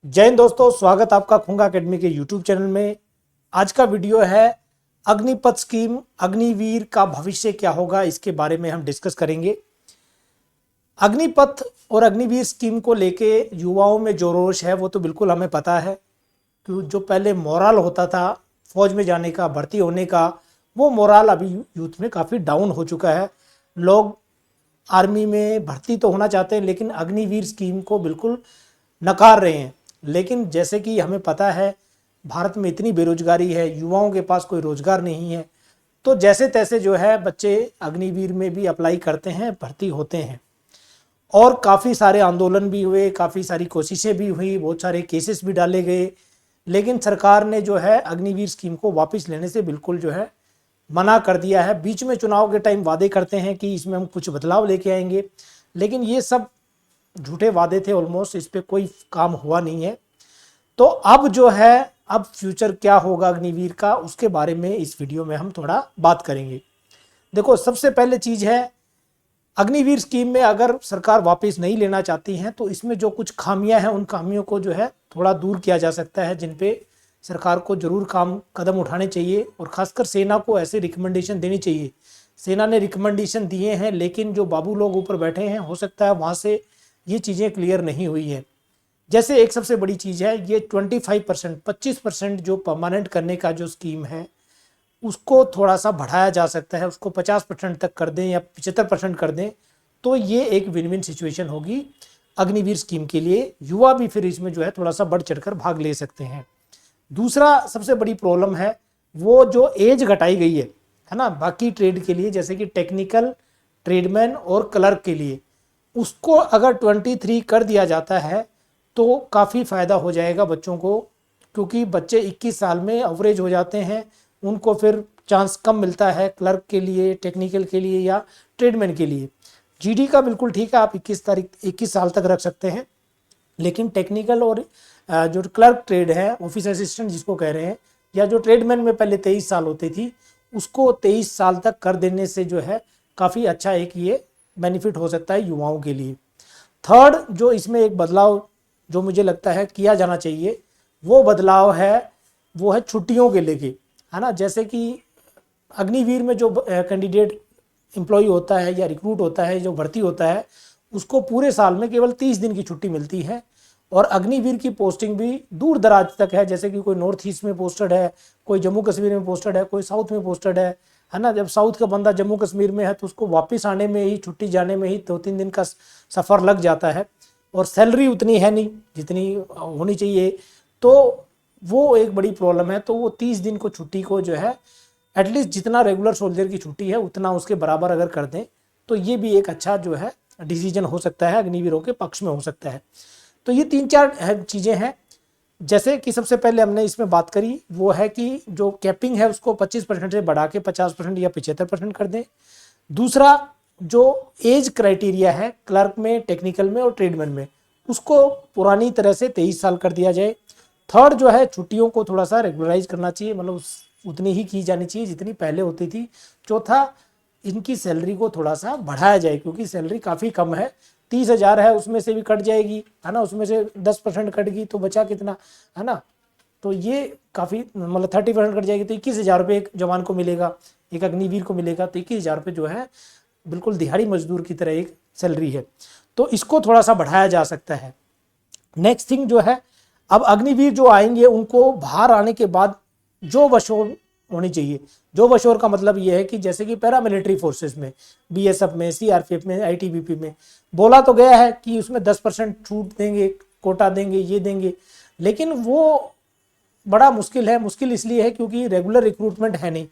जय हिंद दोस्तों, स्वागत आपका खुंगा एकेडमी के यूट्यूब चैनल में। आज का वीडियो है अग्निपथ स्कीम, अग्निवीर का भविष्य क्या होगा, इसके बारे में हम डिस्कस करेंगे। अग्निपथ और अग्निवीर स्कीम को लेके युवाओं में जो रोष है वो तो बिल्कुल हमें पता है कि जो पहले मोराल होता था फौज में जाने का, भर्ती होने का, वो मोराल अभी यूथ में काफ़ी डाउन हो चुका है। लोग आर्मी में भर्ती तो होना चाहते हैं लेकिन अग्निवीर स्कीम को बिल्कुल नकार रहे हैं। लेकिन जैसे कि हमें पता है भारत में इतनी बेरोजगारी है, युवाओं के पास कोई रोजगार नहीं है, तो जैसे तैसे जो है बच्चे अग्निवीर में भी अप्लाई करते हैं, भर्ती होते हैं। और काफ़ी सारे आंदोलन भी हुए, काफ़ी सारी कोशिशें भी हुई, बहुत सारे केसेस भी डाले गए, लेकिन सरकार ने जो है अग्निवीर स्कीम को वापस लेने से बिल्कुल जो है मना कर दिया है। बीच में चुनाव के टाइम वादे करते हैं कि इसमें हम कुछ बदलाव लेके आएंगे, लेकिन ये सब झूठे वादे थे, ऑलमोस्ट इस पर कोई काम हुआ नहीं है। तो अब जो है, अब फ्यूचर क्या होगा अग्निवीर का, उसके बारे में इस वीडियो में हम थोड़ा बात करेंगे। देखो, सबसे पहले चीज़ है अग्निवीर स्कीम में अगर सरकार वापस नहीं लेना चाहती है तो इसमें जो कुछ खामियां हैं उन खामियों को जो है थोड़ा दूर किया जा सकता है, जिन पे सरकार को जरूर कदम उठाने चाहिए और खासकर सेना को ऐसे रिकमेंडेशन देनी चाहिए। सेना ने रिकमेंडेशन दिए हैं लेकिन जो बाबू लोग ऊपर बैठे हैं, हो सकता है वहाँ से ये चीज़ें क्लियर नहीं हुई है। जैसे एक सबसे बड़ी चीज़ है ये 25%, 25% जो परमानेंट करने का जो स्कीम है उसको थोड़ा सा बढ़ाया जा सकता है, उसको 50% तक कर दें या 75% कर दें, तो ये एक विन विन सिचुएशन होगी अग्निवीर स्कीम के लिए। युवा भी फिर इसमें जो है थोड़ा सा बढ़ चढ़कर भाग ले सकते हैं। दूसरा सबसे बड़ी प्रॉब्लम है वो जो एज घटाई गई है ना, बाकी ट्रेड के लिए जैसे कि टेक्निकल, ट्रेडमैन और क्लर्क के लिए, उसको अगर 23 कर दिया जाता है तो काफ़ी फ़ायदा हो जाएगा बच्चों को, क्योंकि बच्चे 21 साल में एवरेज हो जाते हैं, उनको फिर चांस कम मिलता है क्लर्क के लिए, टेक्निकल के लिए या ट्रेडमैन के लिए। जीडी का बिल्कुल ठीक है, आप 21 साल तक रख सकते हैं, लेकिन टेक्निकल और जो क्लर्क ट्रेड है, ऑफिस असिस्टेंट जिसको कह रहे हैं, या जो ट्रेडमैन में पहले 23 साल होती थी, उसको 23 साल तक कर देने से जो है काफ़ी अच्छा एक ये बेनिफिट हो सकता है युवाओं के लिए। थर्ड जो इसमें एक बदलाव जो मुझे लगता है किया जाना चाहिए, वो बदलाव है वो है छुट्टियों के लेके, है ना। जैसे कि अग्निवीर में जो कैंडिडेट एम्प्लॉय होता है या रिक्रूट होता है, जो भर्ती होता है, उसको पूरे साल में केवल 30 दिन की छुट्टी मिलती है। और अग्निवीर की पोस्टिंग भी दूर दराज तक है, जैसे कि कोई नॉर्थ ईस्ट में पोस्टेड है, कोई जम्मू कश्मीर में पोस्टेड है, कोई साउथ में पोस्टेड है ना। जब साउथ का बंदा जम्मू कश्मीर में है तो उसको वापस आने में ही, छुट्टी जाने में ही 2-3 दिन का सफ़र लग जाता है, और सैलरी उतनी है नहीं जितनी होनी चाहिए, तो वो एक बड़ी प्रॉब्लम है। तो वो 30 दिन को छुट्टी को जो है एटलीस्ट जितना रेगुलर सोल्जर की छुट्टी है उतना उसके बराबर अगर कर दें तो ये भी एक अच्छा जो है डिसीजन हो सकता है, अग्निवीरों के पक्ष में हो सकता है। तो ये 3-4 चीज़ें हैं। जैसे कि सबसे पहले हमने इसमें बात करी वो है कि जो कैपिंग है उसको 25% से बढ़ा के 50% या 75% कर दें। दूसरा, जो एज क्राइटेरिया है क्लर्क में, टेक्निकल में और ट्रेडमैन में, उसको पुरानी तरह से 23 साल कर दिया जाए। थर्ड जो है छुट्टियों को थोड़ा सा रेगुलराइज करना चाहिए, मतलब उतनी ही की जानी चाहिए जितनी पहले होती थी। चौथा, इनकी सैलरी को थोड़ा सा बढ़ाया जाए, क्योंकि सैलरी काफ़ी कम है, 30,000 है, उसमें से भी कट जाएगी, है ना, उसमें से 10% कट गई तो बचा कितना, है ना। तो ये काफ़ी, मतलब 30% कट जाएगी तो 21,000 रुपये एक जवान को मिलेगा, एक अग्निवीर को मिलेगा, तो 21,000 रुपये जो है बिल्कुल दिहाड़ी मजदूर की तरह एक सैलरी है, तो इसको थोड़ा सा बढ़ाया जा सकता है। नेक्स्ट थिंग जो है, अब अग्निवीर जो आएंगे उनको बाहर आने के बाद जो बशोर होनी चाहिए। जो बशोर का मतलब ये है कि जैसे कि पैरामिलिट्री फोर्सेस में, बीएसएफ में, सीआरपीएफ में, आईटीबीपी में बोला तो गया है कि उसमें 10% छूट देंगे, कोटा देंगे, ये देंगे, लेकिन वो बड़ा मुश्किल है। मुश्किल इसलिए है क्योंकि रेगुलर रिक्रूटमेंट है नहीं।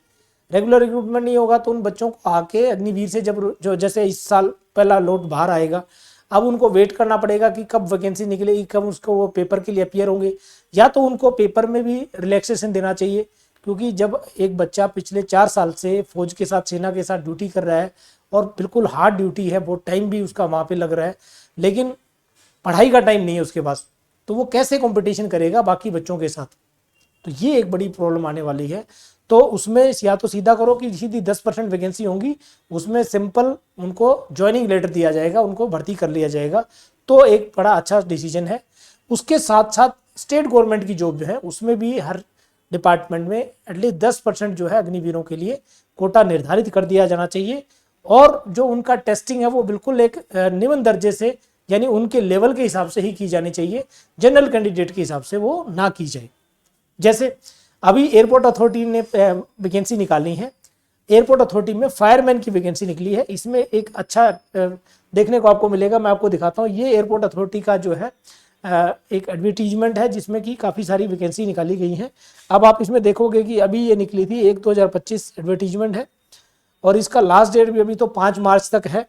रेगुलर रिक्रूटमेंट नहीं होगा तो उन बच्चों को आके अग्निवीर से जब जो जैसे इस साल पहला लोट बाहर आएगा, अब उनको वेट करना पड़ेगा कि कब वैकेंसी निकलेगी, कब उसको वो पेपर के लिए अपियर होंगे, या तो उनको पेपर में भी रिलैक्सेशन देना चाहिए। क्योंकि जब एक बच्चा पिछले 4 साल से फौज के साथ, सेना के साथ ड्यूटी कर रहा है और बिल्कुल हार्ड ड्यूटी है, बहुत टाइम भी उसका वहाँ पे लग रहा है, लेकिन पढ़ाई का टाइम नहीं है उसके पास, तो वो कैसे कंपटीशन करेगा बाकी बच्चों के साथ। तो ये एक बड़ी प्रॉब्लम आने वाली है। तो उसमें या तो सीधा करो कि सीधी 10% वैकेंसी होंगी, उसमें सिंपल उनको ज्वाइनिंग लेटर दिया जाएगा, उनको भर्ती कर लिया जाएगा, तो एक बड़ा अच्छा डिसीजन है। उसके साथ साथ स्टेट गवर्नमेंट की जॉब जो है उसमें भी हर डिपार्टमेंट में एटलीस्ट 10% जो है अग्निवीरों के लिए कोटा निर्धारित कर दिया जाना चाहिए, और जो उनका टेस्टिंग है वो बिल्कुल एक निम्न दर्जे से, यानी उनके लेवल के हिसाब से ही की जानी चाहिए, जनरल कैंडिडेट के हिसाब से वो ना की जाए। जैसे अभी एयरपोर्ट अथॉरिटी ने वैकेंसी निकाली है, एयरपोर्ट अथॉरिटी में फायरमैन की वैकेंसी निकली है। इसमें एक अच्छा देखने को आपको मिलेगा, मैं आपको दिखाता हूँ। ये एयरपोर्ट अथॉरिटी का जो है एक एडवर्टीजमेंट है जिसमें कि काफ़ी सारी वैकेंसी निकाली गई हैं। अब आप इसमें देखोगे कि अभी ये निकली थी 1/2025 एडवर्टीजमेंट है, और इसका लास्ट डेट भी अभी तो 5 मार्च तक है।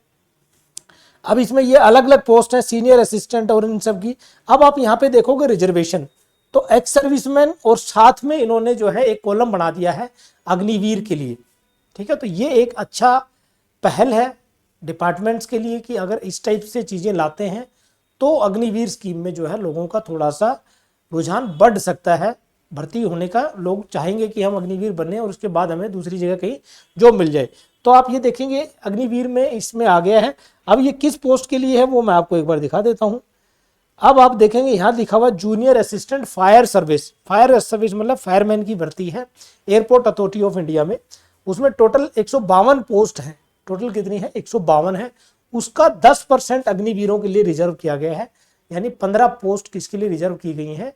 अब इसमें ये अलग अलग पोस्ट है, सीनियर असिस्टेंट और इन सब की। अब आप यहाँ पे देखोगे रिजर्वेशन, तो एक्स सर्विसमैन और साथ में इन्होंने जो है एक कॉलम बना दिया है अग्निवीर के लिए। ठीक है, तो ये एक अच्छा पहल है डिपार्टमेंट्स के लिए कि अगर इस टाइप से चीज़ें लाते हैं तो अग्निवीर स्कीम में जो है लोगों का थोड़ा सा रुझान बढ़ सकता है भर्ती होने का। लोग चाहेंगे कि हम अग्निवीर बने और उसके बाद हमें दूसरी जगह कहीं जॉब मिल जाए। तो आप ये देखेंगे अग्निवीर में इसमें आ गया है। अब ये किस पोस्ट के लिए है वो मैं आपको एक बार दिखा देता हूँ। अब आप देखेंगे यहाँ लिखा हुआ junior assistant fire service. Fire service मतलब फायरमैन की भर्ती है एयरपोर्ट अथॉरिटी ऑफ इंडिया में। उसमें टोटल 152 पोस्ट हैं। टोटल कितनी है? 152 है। उसका 10% अग्निवीरों के लिए रिजर्व किया गया है, यानी 15 पोस्ट किसके लिए रिजर्व की गई हैं?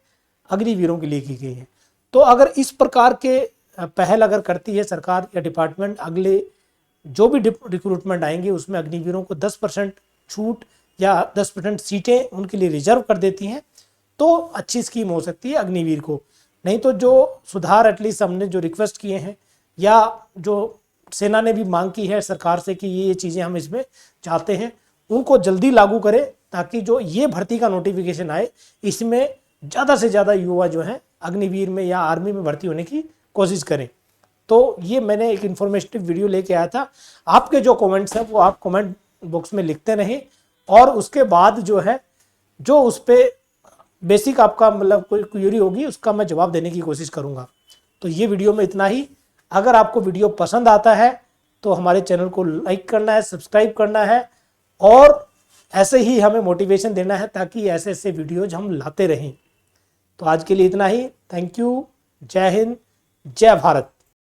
अग्निवीरों के लिए की गई है। तो अगर इस प्रकार के पहल अगर करती है सरकार या डिपार्टमेंट, अगले जो भी रिक्रूटमेंट आएंगे उसमें अग्निवीरों को 10% छूट या 10% सीटें उनके लिए रिजर्व कर देती हैं, तो अच्छी स्कीम हो सकती है अग्निवीर को। नहीं तो जो सुधार एटलीस्ट हमने जो रिक्वेस्ट किए हैं या जो सेना ने भी मांग की है सरकार से कि ये चीज़ें हम इसमें चाहते हैं, उनको जल्दी लागू करें ताकि जो ये भर्ती का नोटिफिकेशन आए इसमें ज़्यादा से ज़्यादा युवा जो हैं अग्निवीर में या आर्मी में भर्ती होने की कोशिश करें। तो ये मैंने एक इन्फॉर्मेटिव वीडियो लेके आया था। आपके जो कमेंट्स हैं वो आप कमेंट बॉक्स में लिखते रहें, और उसके बाद जो है जो उस पर बेसिक आपका मतलब कोई क्वेरी होगी उसका मैं जवाब देने की कोशिश करूँगा। तो ये वीडियो में इतना ही। अगर आपको वीडियो पसंद आता है तो हमारे चैनल को लाइक करना है, सब्सक्राइब करना है, और ऐसे ही हमें मोटिवेशन देना है ताकि ऐसे ऐसे वीडियोज हम लाते रहें। तो आज के लिए इतना ही। Thank you. जय हिंद, जय भारत।